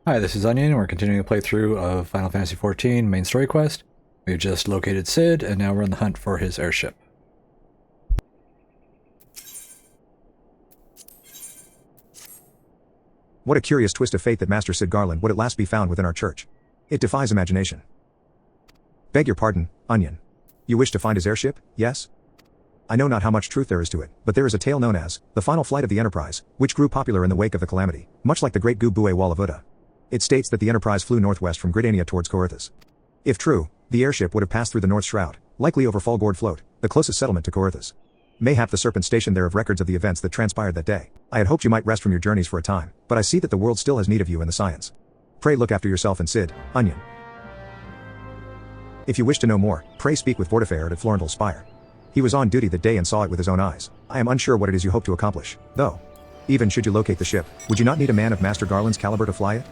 Hi, this is Onion, and we're continuing the playthrough of Final Fantasy XIV main story quest. We've just located Sid, and now we're on the hunt for his airship. What a curious twist of fate that Master Sid Garland would at last be found within our church. It defies imagination. Beg your pardon, Onion. You wish to find his airship, yes? I know not how much truth there is to it, but there is a tale known as the final flight of the Enterprise, which grew popular in the wake of the calamity, much like the great Gubue Wall of Uda. It states that the Enterprise flew northwest from Gridania towards Coerthas. If true, the airship would have passed through the North Shroud, likely over Falgord Float, the closest settlement to Coerthas. Mayhap the Serpent stationed there have records of the events that transpired that day. I had hoped you might rest from your journeys for a time, but I see that the world still has need of you and the science. Pray look after yourself and Sid, Onion. If you wish to know more, pray speak with Vortifair at Florendal Spire. He was on duty that day and saw it with his own eyes. I am unsure what it is you hope to accomplish, though. Even should you locate the ship, would you not need a man of Master Garland's caliber to fly it?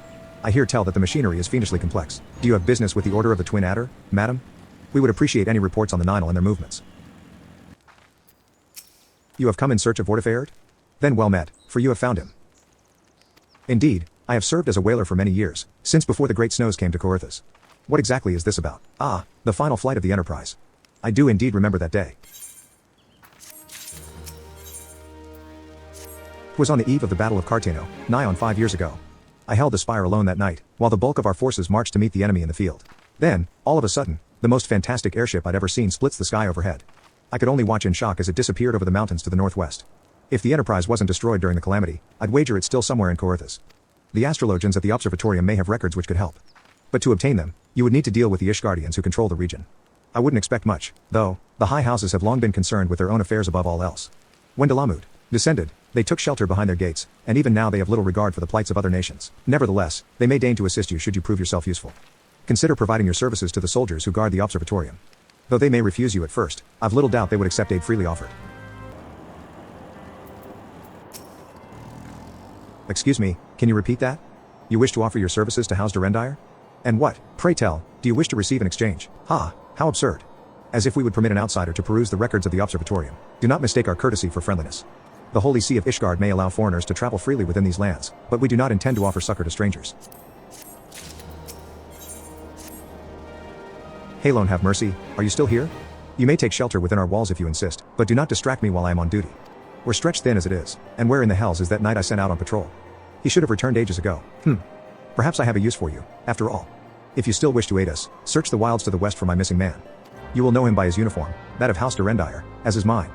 I hear tell that the machinery is fiendishly complex. Do you have business with the Order of the Twin Adder, madam? We would appreciate any reports on the Nile and their movements. You have come in search of Vortifair? Then well met, for you have found him. Indeed, I have served as a whaler for many years, since before the Great Snows came to Coerthas. What exactly is this about? Ah, the final flight of the Enterprise. I do indeed remember that day. 'Twas on the eve of the Battle of Cartano, nigh on 5 years ago. I held the spire alone that night, while the bulk of our forces marched to meet the enemy in the field. Then, all of a sudden, the most fantastic airship I'd ever seen splits the sky overhead. I could only watch in shock as it disappeared over the mountains to the northwest. If the Enterprise wasn't destroyed during the calamity, I'd wager it's still somewhere in Coerthas. The astrologians at the observatorium may have records which could help. But to obtain them, you would need to deal with the Ishgardians who control the region. I wouldn't expect much, though. The high houses have long been concerned with their own affairs above all else. When Dalamud descended, they took shelter behind their gates, and even now they have little regard for the plights of other nations. Nevertheless, they may deign to assist you should you prove yourself useful. Consider providing your services to the soldiers who guard the observatorium. Though they may refuse you at first, I've little doubt they would accept aid freely offered. Excuse me, can you repeat that? You wish to offer your services to House Durendire? And what, pray tell, do you wish to receive in exchange? Ha, how absurd. As if we would permit an outsider to peruse the records of the observatorium. Do not mistake our courtesy for friendliness. The Holy See of Ishgard may allow foreigners to travel freely within these lands, but we do not intend to offer succor to strangers. Halon have mercy, are you still here? You may take shelter within our walls if you insist, but do not distract me while I am on duty. We're stretched thin as it is, and where in the hells is that knight I sent out on patrol? He should have returned ages ago. Perhaps I have a use for you, after all. If you still wish to aid us, search the wilds to the west for my missing man. You will know him by his uniform, that of House Durendire, as is mine.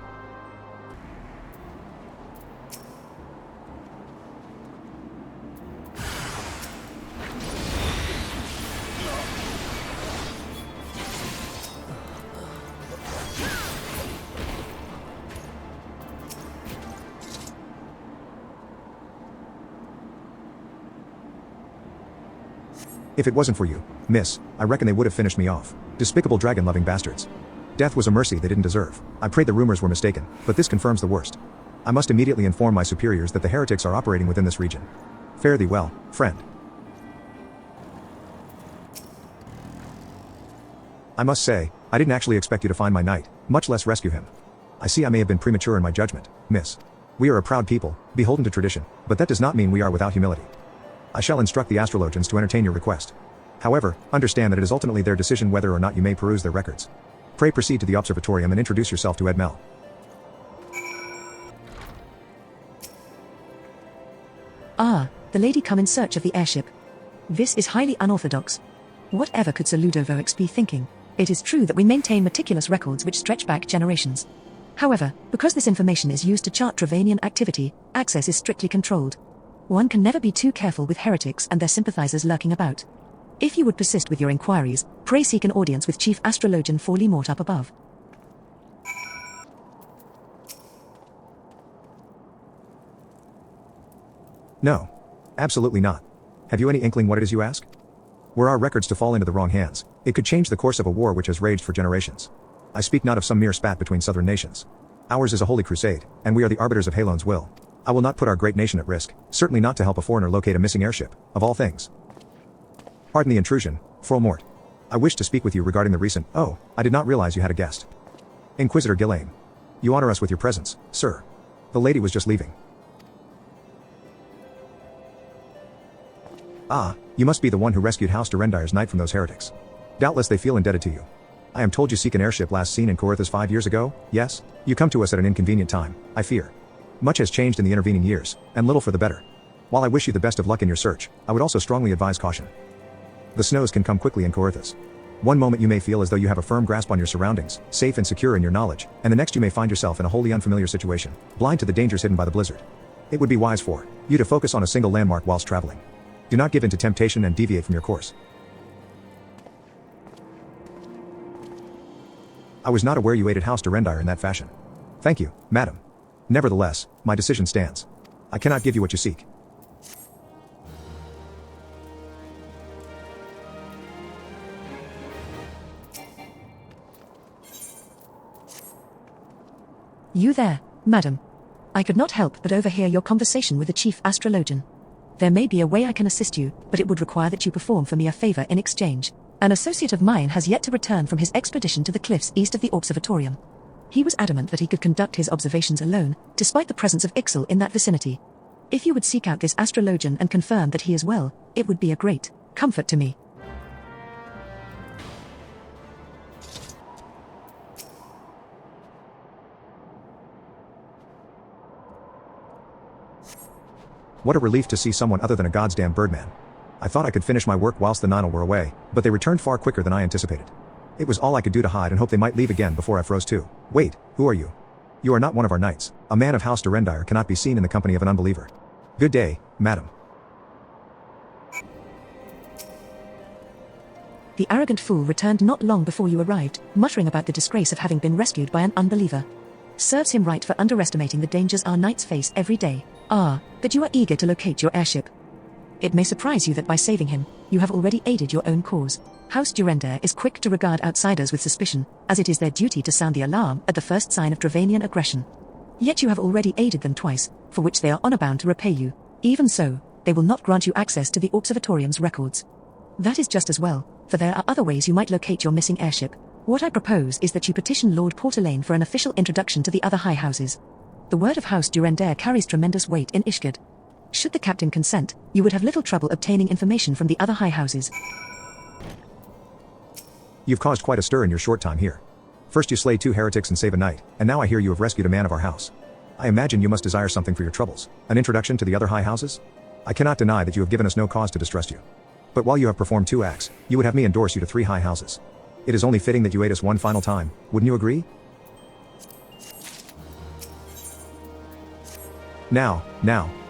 If it wasn't for you, miss, I reckon they would have finished me off. Despicable dragon-loving bastards. Death was a mercy they didn't deserve. I prayed the rumors were mistaken, but this confirms the worst. I must immediately inform my superiors that the heretics are operating within this region. Fare thee well, friend. I must say, I didn't actually expect you to find my knight, much less rescue him. I see I may have been premature in my judgment, miss. We are a proud people, beholden to tradition, but that does not mean we are without humility. I shall instruct the astrologians to entertain your request. However, understand that it is ultimately their decision whether or not you may peruse their records. Pray proceed to the observatorium and introduce yourself to Edmel. Ah, the lady come in search of the airship. This is highly unorthodox. Whatever could Sir Ludovic be thinking? It is true that we maintain meticulous records which stretch back generations. However, because this information is used to chart Travanian activity, access is strictly controlled. One can never be too careful with heretics and their sympathizers lurking about. If you would persist with your inquiries, pray seek an audience with Chief Astrologian Forlimort up above. No. Absolutely not. Have you any inkling what it is you ask? Were our records to fall into the wrong hands, it could change the course of a war which has raged for generations. I speak not of some mere spat between southern nations. Ours is a holy crusade, and we are the arbiters of Halon's will. I will not put our great nation at risk, certainly not to help a foreigner locate a missing airship, of all things. Pardon the intrusion, Forlimort. I wish to speak with you regarding the recent— Oh, I did not realize you had a guest. Inquisitor Gillane. You honor us with your presence, sir. The lady was just leaving. Ah, you must be the one who rescued House Durendire's knight from those heretics. Doubtless they feel indebted to you. I am told you seek an airship last seen in Corythus 5 years ago, yes? You come to us at an inconvenient time, I fear. Much has changed in the intervening years, and little for the better. While I wish you the best of luck in your search, I would also strongly advise caution. The snows can come quickly in Corythus. One moment you may feel as though you have a firm grasp on your surroundings, safe and secure in your knowledge, and the next you may find yourself in a wholly unfamiliar situation, blind to the dangers hidden by the blizzard. It would be wise for you to focus on a single landmark whilst traveling. Do not give in to temptation and deviate from your course. I was not aware you aided House Durendire in that fashion. Thank you, madam. Nevertheless, my decision stands. I cannot give you what you seek. You there, madam. I could not help but overhear your conversation with the chief astrologian. There may be a way I can assist you, but it would require that you perform for me a favor in exchange. An associate of mine has yet to return from his expedition to the cliffs east of the observatorium. He was adamant that he could conduct his observations alone, despite the presence of Ixal in that vicinity. If you would seek out this astrologian and confirm that he is well, it would be a great comfort to me. What a relief to see someone other than a goddamn birdman. I thought I could finish my work whilst the Nile were away, but they returned far quicker than I anticipated. It was all I could do to hide and hope they might leave again before I froze too. Wait, who are you? You are not one of our knights. A man of House Durendire cannot be seen in the company of an unbeliever. Good day, madam. The arrogant fool returned not long before you arrived, muttering about the disgrace of having been rescued by an unbeliever. Serves him right for underestimating the dangers our knights face every day. Ah, but you are eager to locate your airship. It may surprise you that by saving him, you have already aided your own cause. House Durendire is quick to regard outsiders with suspicion, as it is their duty to sound the alarm at the first sign of Dravanian aggression. Yet you have already aided them twice, for which they are honor-bound to repay you. Even so, they will not grant you access to the observatorium's records. That is just as well, for there are other ways you might locate your missing airship. What I propose is that you petition Lord Portelaine for an official introduction to the other high houses. The word of House Durendire carries tremendous weight in Ishgard. Should the captain consent, you would have little trouble obtaining information from the other high houses. You've caused quite a stir in your short time here. First you slay 2 heretics and save a knight, and now I hear you have rescued a man of our house. I imagine you must desire something for your troubles. An introduction to the other high houses? I cannot deny that you have given us no cause to distrust you. But while you have performed 2 acts, you would have me endorse you to 3 high houses. It is only fitting that you aid us one final time, wouldn't you agree? Now,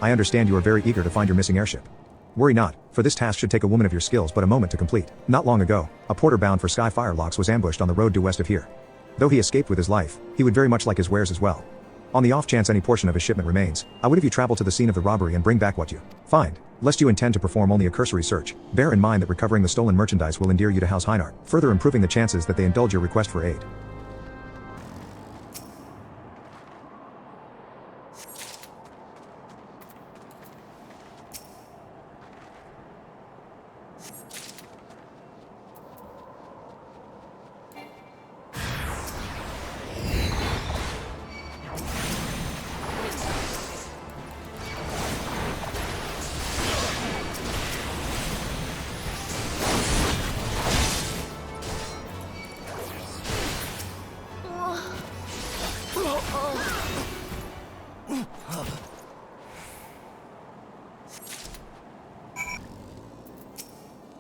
I understand you are very eager to find your missing airship. Worry not, for this task should take a woman of your skills but a moment to complete. Not long ago, a porter bound for Sky Firelocks was ambushed on the road due west of here. Though he escaped with his life, he would very much like his wares as well. On the off chance any portion of his shipment remains, I would have you travel to the scene of the robbery and bring back what you find. Lest you intend to perform only a cursory search, bear in mind that recovering the stolen merchandise will endear you to House Heinard, further improving the chances that they indulge your request for aid.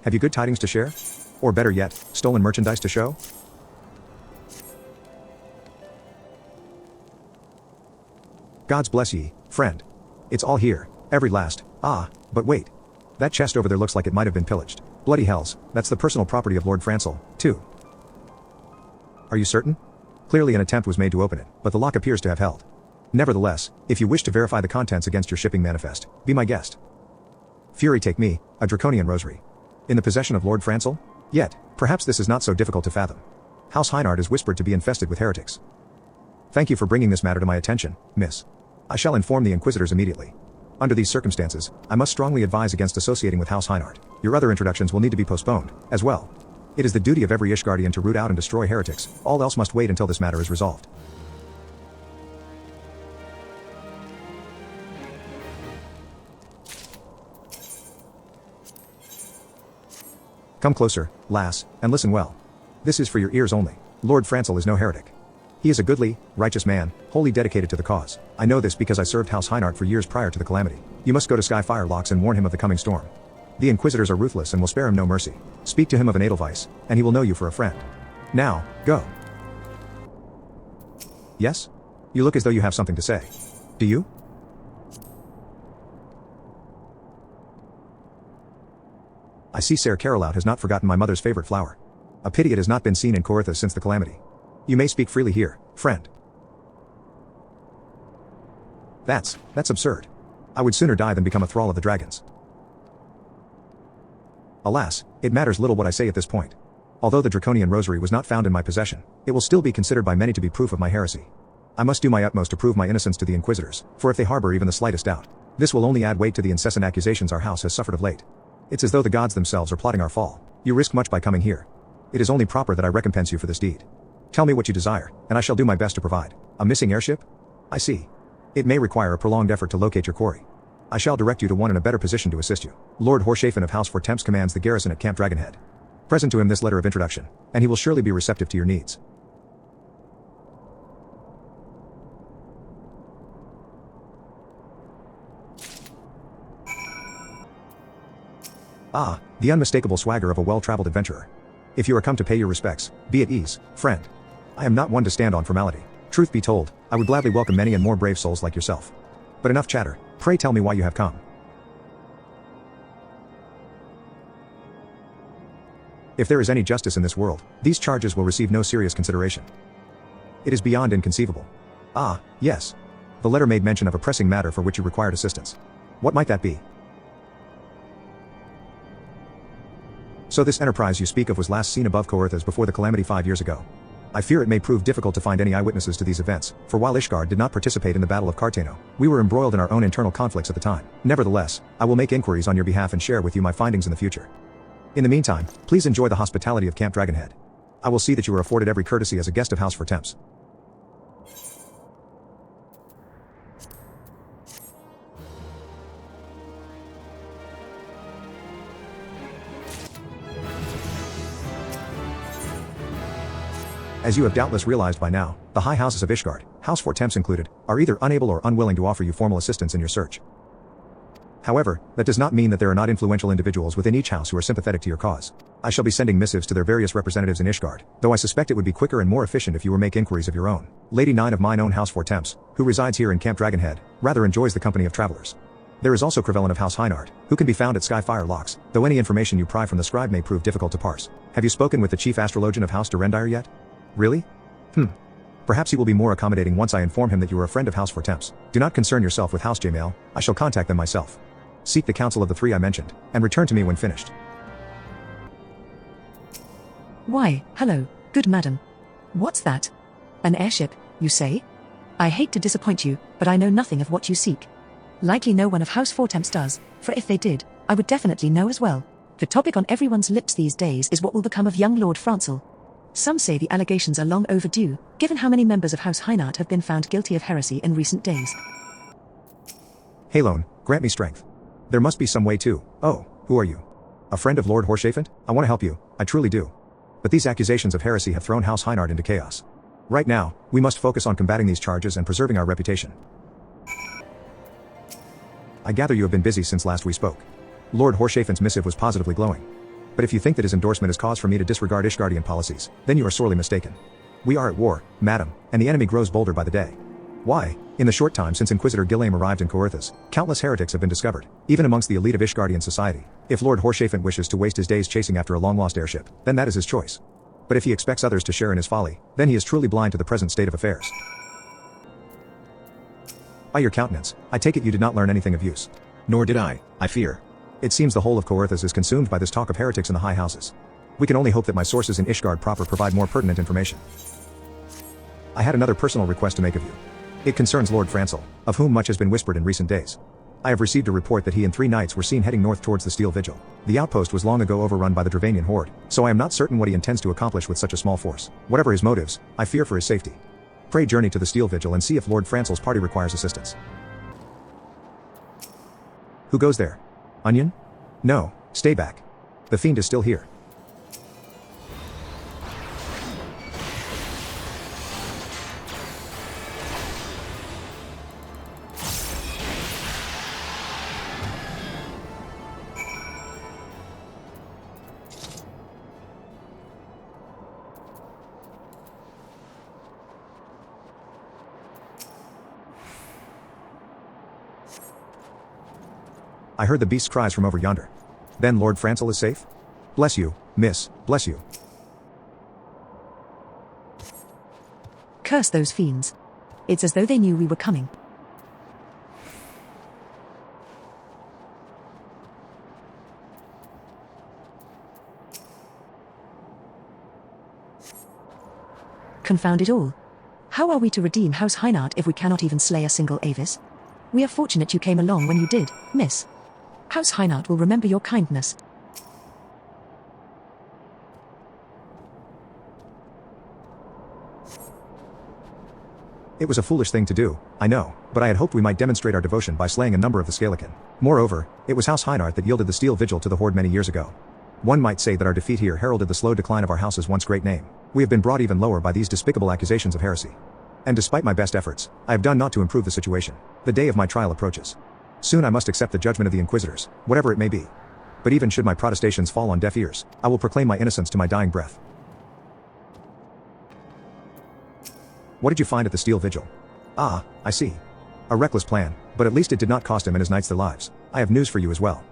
Have you good tidings to share? Or better yet, stolen merchandise to show? Gods bless ye, friend. It's all here, every last. But wait. That chest over there looks like it might have been pillaged. Bloody hells, that's the personal property of Lord Francel, too. Are you certain? Clearly an attempt was made to open it, but the lock appears to have held. Nevertheless, if you wish to verify the contents against your shipping manifest, be my guest. Fury take me, a draconian rosary. In the possession of Lord Francel? Yet, perhaps this is not so difficult to fathom. House Heinard is whispered to be infested with heretics. Thank you for bringing this matter to my attention, miss. I shall inform the Inquisitors immediately. Under these circumstances, I must strongly advise against associating with House Heinard. Your other introductions will need to be postponed, as well. It is the duty of every Ishgardian to root out and destroy heretics, all else must wait until this matter is resolved. Come closer, lass, and listen well. This is for your ears only. Lord Francel is no heretic. He is a goodly, righteous man, wholly dedicated to the cause. I know this because I served House Heinart for years prior to the calamity. You must go to Skyfire Locks and warn him of the coming storm. The Inquisitors are ruthless and will spare him no mercy. Speak to him of an Edelweiss, and he will know you for a friend. Now, go. Yes? You look as though you have something to say. Do you? I see Ser Carolout has not forgotten my mother's favorite flower. A pity it has not been seen in Corythus since the calamity. You may speak freely here, friend. That's absurd. I would sooner die than become a thrall of the dragons. Alas, it matters little what I say at this point. Although the Draconian Rosary was not found in my possession, it will still be considered by many to be proof of my heresy. I must do my utmost to prove my innocence to the Inquisitors, for if they harbor even the slightest doubt, this will only add weight to the incessant accusations our house has suffered of late. It's as though the gods themselves are plotting our fall. You risk much by coming here. It is only proper that I recompense you for this deed. Tell me what you desire, and I shall do my best to provide. A missing airship? I see. It may require a prolonged effort to locate your quarry. I shall direct you to one in a better position to assist you. Lord Horshafen of House Fortemps commands the garrison at Camp Dragonhead. Present to him this letter of introduction, and he will surely be receptive to your needs. Ah, the unmistakable swagger of a well-traveled adventurer. If you are come to pay your respects, be at ease, friend. I am not one to stand on formality. Truth be told, I would gladly welcome many and more brave souls like yourself. But enough chatter, pray tell me why you have come. If there is any justice in this world, these charges will receive no serious consideration. It is beyond inconceivable. Ah, yes. The letter made mention of a pressing matter for which you required assistance. What might that be? So this enterprise you speak of was last seen above Coerthas before the calamity 5 years ago. I fear it may prove difficult to find any eyewitnesses to these events, for while Ishgard did not participate in the Battle of Cartano, we were embroiled in our own internal conflicts at the time. Nevertheless, I will make inquiries on your behalf and share with you my findings in the future. In the meantime, please enjoy the hospitality of Camp Dragonhead. I will see that you are afforded every courtesy as a guest of House Fortemps. As you have doubtless realized by now, the high houses of Ishgard, House Fortemps included, are either unable or unwilling to offer you formal assistance in your search. However, that does not mean that there are not influential individuals within each house who are sympathetic to your cause. I shall be sending missives to their various representatives in Ishgard, though I suspect it would be quicker and more efficient if you were make inquiries of your own. Lady 9 of mine own House Fortemps, who resides here in Camp Dragonhead, rather enjoys the company of travelers. There is also Crevellin of House Heinart, who can be found at Skyfire Locks, though any information you pry from the scribe may prove difficult to parse. Have you spoken with the chief astrologian of House Durendire yet? Really? Perhaps he will be more accommodating once I inform him that you are a friend of House Fortemps. Do not concern yourself with House Jmail, I shall contact them myself. Seek the counsel of the 3 I mentioned, and return to me when finished. Why, hello, good madam. What's that? An airship, you say? I hate to disappoint you, but I know nothing of what you seek. Likely no one of House Fortemps does, for if they did, I would definitely know as well. The topic on everyone's lips these days is what will become of young Lord Francel. Some say the allegations are long overdue, given how many members of House Heinart have been found guilty of heresy in recent days. Halone, grant me strength. There must be some way too. Oh, who are you? A friend of Lord Horshafen? I want to help you, I truly do. But these accusations of heresy have thrown House Heinart into chaos. Right now, we must focus on combating these charges and preserving our reputation. I gather you have been busy since last we spoke. Lord Horshafen's missive was positively glowing. But if you think that his endorsement is cause for me to disregard Ishgardian policies, then you are sorely mistaken. We are at war, madam, and the enemy grows bolder by the day. Why? In the short time since Inquisitor Gilame arrived in Coerthas, countless heretics have been discovered, even amongst the elite of Ishgardian society. If Lord Horshafen wishes to waste his days chasing after a long-lost airship, then that is his choice. But if he expects others to share in his folly, then he is truly blind to the present state of affairs. By your countenance, I take it you did not learn anything of use. Nor did I fear. It seems the whole of Coerthas is consumed by this talk of heretics in the high houses. We can only hope that my sources in Ishgard proper provide more pertinent information. I had another personal request to make of you. It concerns Lord Francel, of whom much has been whispered in recent days. I have received a report that he and 3 knights were seen heading north towards the Steel Vigil. The outpost was long ago overrun by the Dravanian horde, so I am not certain what he intends to accomplish with such a small force. Whatever his motives, I fear for his safety. Pray journey to the Steel Vigil and see if Lord Francel's party requires assistance. Who goes there? Onion? No, stay back. The fiend is still here. I heard the beast's cries from over yonder. Then Lord Francel is safe? Bless you, miss, bless you. Curse those fiends. It's as though they knew we were coming. Confound it all. How are we to redeem House Heinart if we cannot even slay a single Avis? We are fortunate you came along when you did, miss. House Heinart will remember your kindness. It was a foolish thing to do, I know, but I had hoped we might demonstrate our devotion by slaying a number of the Scalican. Moreover, it was House Heinart that yielded the steel vigil to the Horde many years ago. One might say that our defeat here heralded the slow decline of our house's once great name. We have been brought even lower by these despicable accusations of heresy. And despite my best efforts, I have done naught to improve the situation. The day of my trial approaches. Soon I must accept the judgment of the Inquisitors, whatever it may be. But even should my protestations fall on deaf ears, I will proclaim my innocence to my dying breath. What did you find at the steel vigil? Ah, I see. A reckless plan, but at least it did not cost him and his knights their lives. I have news for you as well.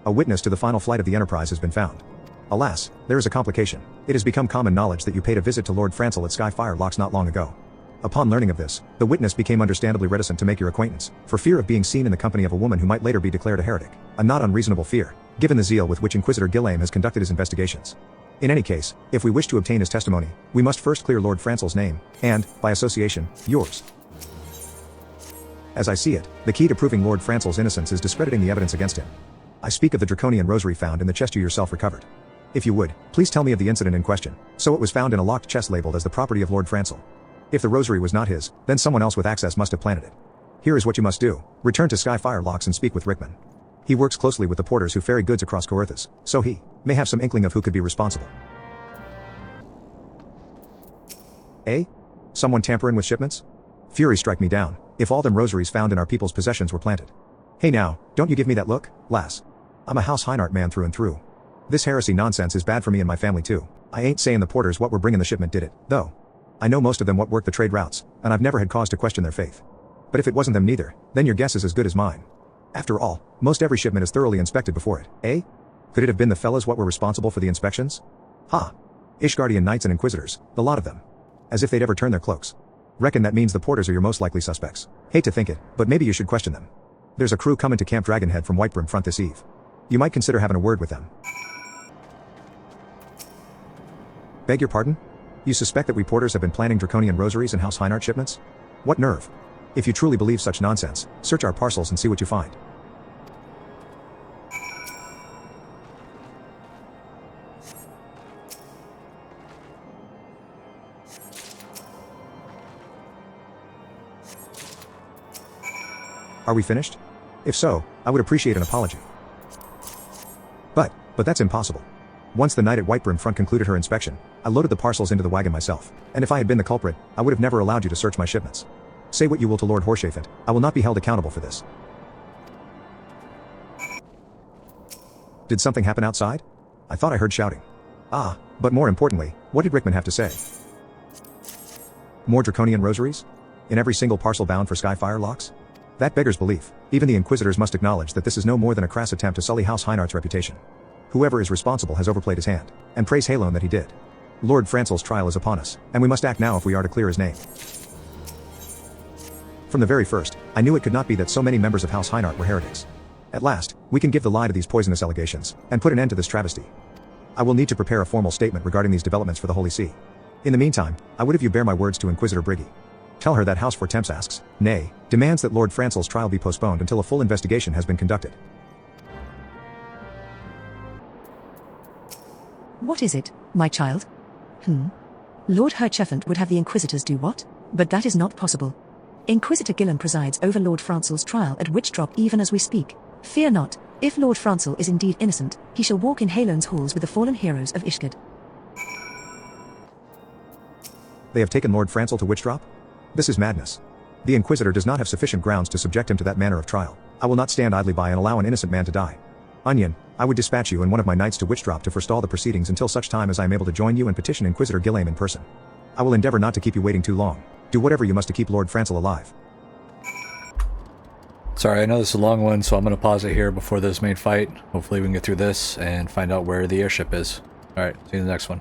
A witness to the final flight of the Enterprise has been found. Alas, there is a complication. It has become common knowledge that you paid a visit to Lord Francel at Skyfire Locks not long ago. Upon learning of this, the witness became understandably reticent to make your acquaintance, for fear of being seen in the company of a woman who might later be declared a heretic. A not unreasonable fear, given the zeal with which Inquisitor Gillame has conducted his investigations. In any case, if we wish to obtain his testimony, we must first clear Lord Francel's name, and, by association, yours. As I see it, the key to proving Lord Francel's innocence is discrediting the evidence against him. I speak of the draconian rosary found in the chest you yourself recovered. If you would, please tell me of the incident in question. So it was found in a locked chest labeled as the property of Lord Francel. If the rosary was not his, then someone else with access must have planted it. Here is what you must do. Return to Skyfire Locks and speak with Rickman. He works closely with the porters who ferry goods across Coerthas, so he may have some inkling of who could be responsible. Eh? Someone tampering with shipments? Fury strike me down, if all them rosaries found in our people's possessions were planted. Hey now, don't you give me that look, lass. I'm a House Heinart man through and through. This heresy nonsense is bad for me and my family too. I ain't saying the porters what were bringing the shipment did it, though. I know most of them what work the trade routes, and I've never had cause to question their faith. But if it wasn't them neither, then your guess is as good as mine. After all, most every shipment is thoroughly inspected before it, eh? Could it have been the fellas what were responsible for the inspections? Ha! Ishgardian knights and inquisitors, the lot of them. As if they'd ever turn their cloaks. Reckon that means the porters are your most likely suspects. Hate to think it, but maybe you should question them. There's a crew coming to Camp Dragonhead from Whitebrim Front this eve. You might consider having a word with them. Beg your pardon? You suspect that we porters have been planning draconian rosaries and House Heinart shipments? What nerve? If you truly believe such nonsense, search our parcels and see what you find. Are we finished? If so, I would appreciate an apology. But that's impossible. Once the knight at Whitebrim Front concluded her inspection, I loaded the parcels into the wagon myself, and if I had been the culprit, I would have never allowed you to search my shipments. Say what you will to Lord Horshafent, I will not be held accountable for this. Did something happen outside? I thought I heard shouting. Ah, but more importantly, what did Rickman have to say? More draconian rosaries? In every single parcel bound for Skyfire Locks? That beggars belief. Even the Inquisitors must acknowledge that this is no more than a crass attempt to sully House Heinart's reputation. Whoever is responsible has overplayed his hand, and praise Halone that he did. Lord Francel's trial is upon us, and we must act now if we are to clear his name. From the very first, I knew it could not be that so many members of House Heinart were heretics. At last, we can give the lie to these poisonous allegations, and put an end to this travesty. I will need to prepare a formal statement regarding these developments for the Holy See. In the meantime, I would have you bear my words to Inquisitor Briggy. Tell her that House Fortemps asks, nay, demands that Lord Francel's trial be postponed until a full investigation has been conducted. What is it, my child? Lord Herchefant would have the Inquisitors do what? But that is not possible. Inquisitor Gillen presides over Lord Francel's trial at Witchdrop even as we speak. Fear not, if Lord Francel is indeed innocent, he shall walk in Halone's halls with the fallen heroes of Ishgard. They have taken Lord Francel to Witchdrop? This is madness. The Inquisitor does not have sufficient grounds to subject him to that manner of trial. I will not stand idly by and allow an innocent man to die. Onion, I would dispatch you and one of my knights to Witchdrop to forestall the proceedings until such time as I am able to join you and petition Inquisitor Gillame in person. I will endeavor not to keep you waiting too long. Do whatever you must to keep Lord Francel alive. Sorry, I know this is a long one, so I'm going to pause it here before this main fight. Hopefully we can get through this and find out where the airship is. Alright, see you in the next one.